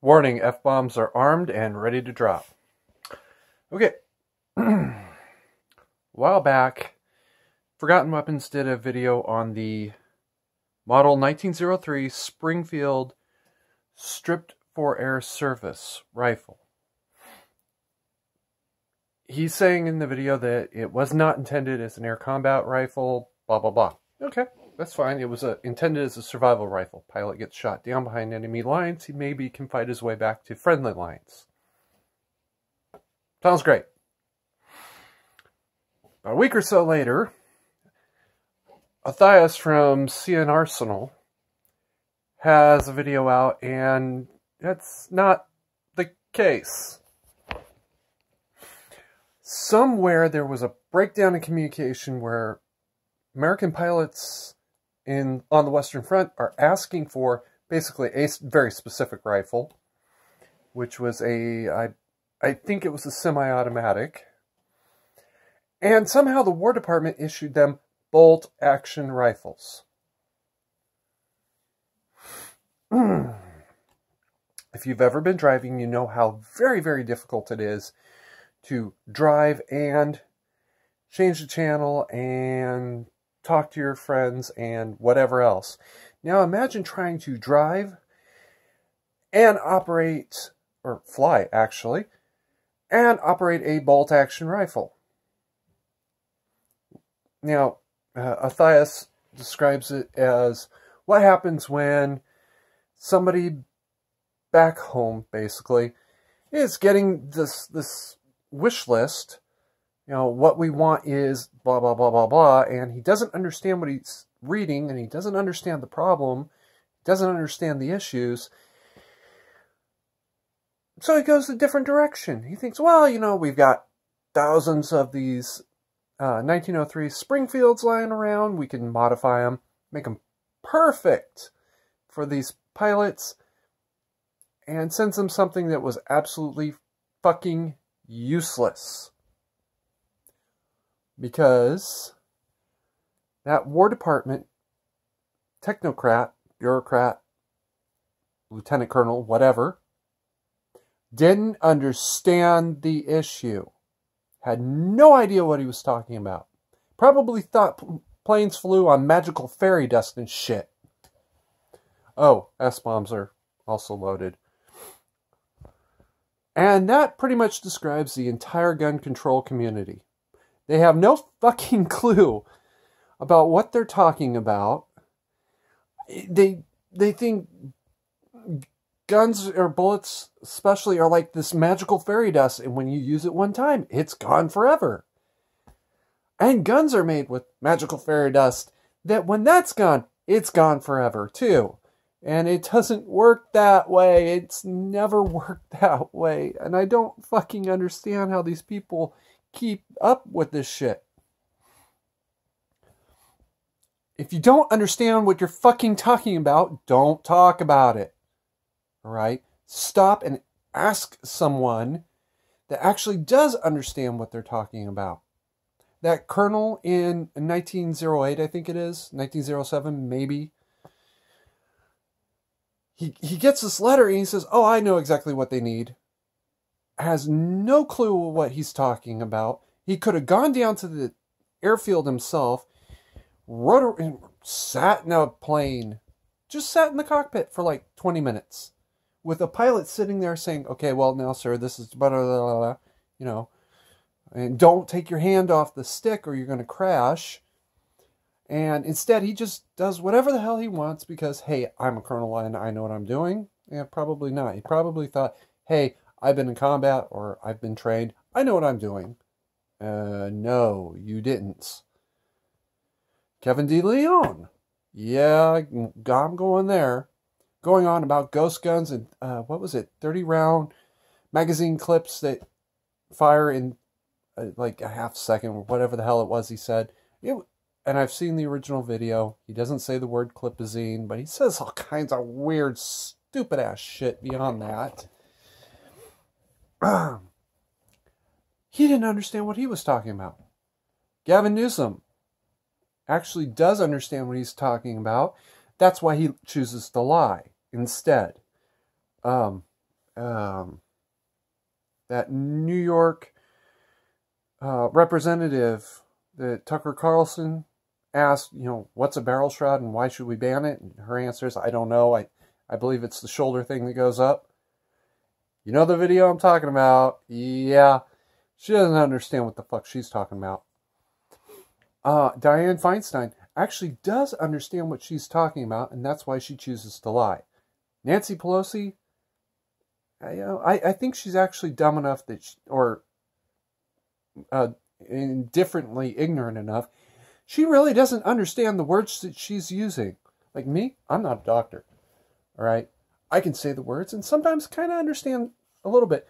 Warning, F-bombs are armed and ready to drop. Okay. A while back, Forgotten Weapons did a video on the model 1903 Springfeild stripped for air service rifle. He's saying in the video that it was not intended as an air combat rifle, blah, blah, blah. Okay, that's fine. It was intended as a survival rifle. Pilot gets shot down behind enemy lines. He maybe can fight his way back to friendly lines. Sounds great. About a week or so later, Matthias from CN Arsenal has a video out, and that's not the case. Somewhere there was a breakdown in communication where American pilots on the Western Front are asking for basically a very specific rifle, which was I think it was a semi-automatic. And somehow the War Department issued them bolt-action rifles. If you've ever been driving, you know how very, very difficult it is to drive and change the channel and talk to your friends and whatever else. Now imagine trying to drive and operate, or fly actually, and operate a bolt-action rifle. Now, Matthias describes it as what happens when somebody back home, basically, is getting this wish list. You know, what we want is blah, blah, blah, blah, blah, and he doesn't understand what he's reading, and he doesn't understand the problem, doesn't understand the issues. So he goes a different direction. He thinks, well, you know, we've got thousands of these 1903 Springfields lying around. We can modify them, make them perfect for these pilots, and sends them something that was absolutely fucking useless. Because that War Department technocrat, bureaucrat, lieutenant colonel, whatever, didn't understand the issue. Had no idea what he was talking about. Probably thought planes flew on magical fairy dust and shit. Oh, S-bombs are also loaded. And that pretty much describes the entire gun control community. They have no fucking clue about what they're talking about. They think guns or bullets especially are like this magical fairy dust, and when you use it one time, it's gone forever. And guns are made with magical fairy dust that when that's gone, it's gone forever too. And it doesn't work that way. It's never worked that way. And I don't fucking understand how these people keep up with this shit. If you don't understand what you're fucking talking about, don't talk about it. Alright? Stop and ask someone that actually does understand what they're talking about. That colonel in 1908, I think it is, 1907 maybe, he gets this letter and he says, oh, I know exactly what they need. Has no clue what he's talking about. He could have gone down to the airfield himself, sat in a plane, just sat in the cockpit for like 20 minutes. With a pilot sitting there saying, okay, well, now, sir, this is blah, blah, blah, blah, you know, and don't take your hand off the stick or you're going to crash. And instead, he just does whatever the hell he wants because, hey, I'm a colonel and I know what I'm doing. Yeah, probably not. He probably thought, hey, I've been in combat or I've been trained. I know what I'm doing. No, you didn't. Kevin De Leon. Yeah, I'm going there. Going on about ghost guns and, what was it, 30-round magazine clips that fire in like a half second, or whatever the hell it was he said. And I've seen the original video. He doesn't say the word clipazine, but he says all kinds of weird, stupid-ass shit beyond that. He didn't understand what he was talking about. Gavin Newsom actually does understand what he's talking about. That's why he chooses to lie instead. that New York representative that Tucker Carlson asked, what's a barrel shroud and why should we ban it? And her answer is, I don't know. I believe it's the shoulder thing that goes up. You know the video I'm talking about? Yeah. She doesn't understand what the fuck she's talking about. Dianne Feinstein actually does understand what she's talking about, and that's why she chooses to lie. Nancy Pelosi, I think she's actually dumb enough that, or indifferently ignorant enough, she really doesn't understand the words that she's using. Like me, I'm not a doctor. All right? I can say the words and sometimes kind of understand a little bit.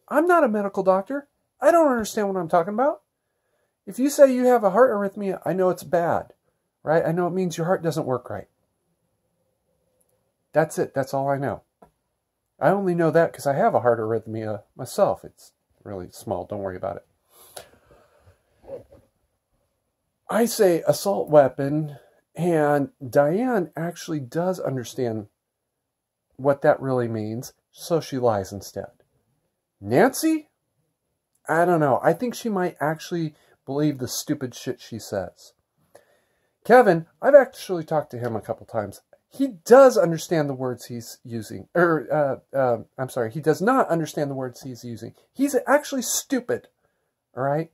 I'm not a medical doctor. I don't understand what I'm talking about. If you say you have a heart arrhythmia, I know it's bad, right? I know it means your heart doesn't work right. That's it. That's all I know. I only know that because I have a heart arrhythmia myself. It's really small. Don't worry about it. I say assault weapon, and Diane actually does understand what that really means, so she lies instead. Nancy? I don't know. I think she might actually believe the stupid shit she says. Kevin, I've actually talked to him a couple times. He does understand the words he's using. I'm sorry, he does not understand the words he's using. He's actually stupid. All right?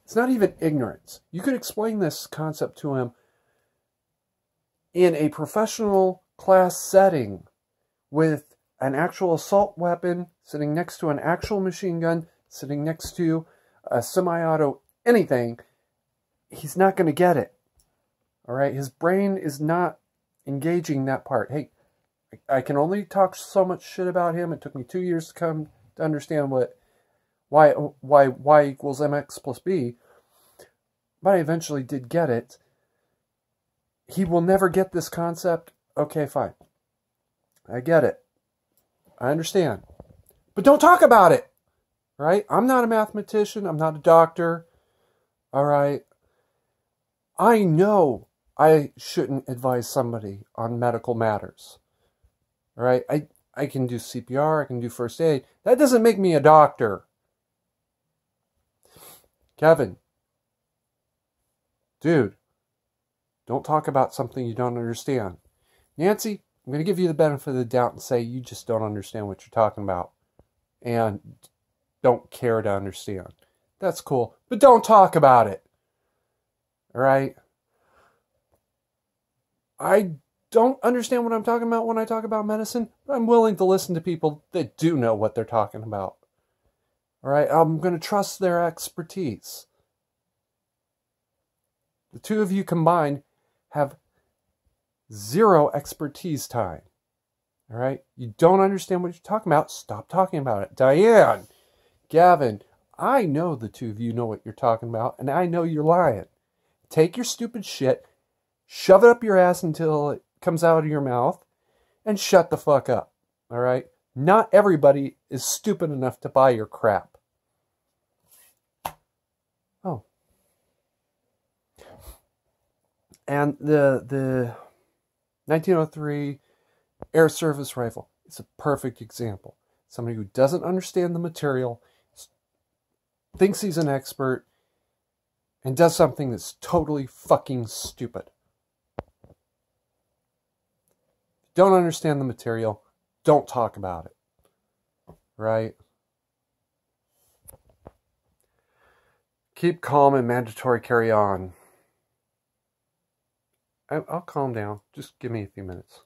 It's not even ignorance. You could explain this concept to him in a professional class setting with an actual assault weapon sitting next to an actual machine gun, sitting next to a semi-auto anything. He's not going to get it. All right? His brain is not engaging that part. Hey, I can only talk so much shit about him. It took me 2 years to come to understand why y equals mx plus b. But I eventually did get it. He will never get this concept. Okay, fine. I get it. I understand. But don't talk about it. Right? I'm not a mathematician. I'm not a doctor. All right? I know I shouldn't advise somebody on medical matters. All right? I can do CPR. I can do first aid. That doesn't make me a doctor. Kevin. Dude. Don't talk about something you don't understand. Nancy, I'm going to give you the benefit of the doubt and say you just don't understand what you're talking about. And don't care to understand. That's cool. But don't talk about it. All right? I don't understand what I'm talking about when I talk about medicine, but I'm willing to listen to people that do know what they're talking about. All right? I'm going to trust their expertise. The two of you combined have zero expertise time. All right? You don't understand what you're talking about. Stop talking about it. Diane, Gavin, I know the two of you know what you're talking about, and I know you're lying. Take your stupid shit, shove it up your ass until it comes out of your mouth, and shut the fuck up. All right? Not everybody is stupid enough to buy your crap. Oh. And the 1903 air service rifle is a perfect example. Somebody who doesn't understand the material, thinks he's an expert, and does something that's totally fucking stupid. Don't understand the material, don't talk about it. Right? Keep calm and mandatory carry on. I'll calm down. Just give me a few minutes.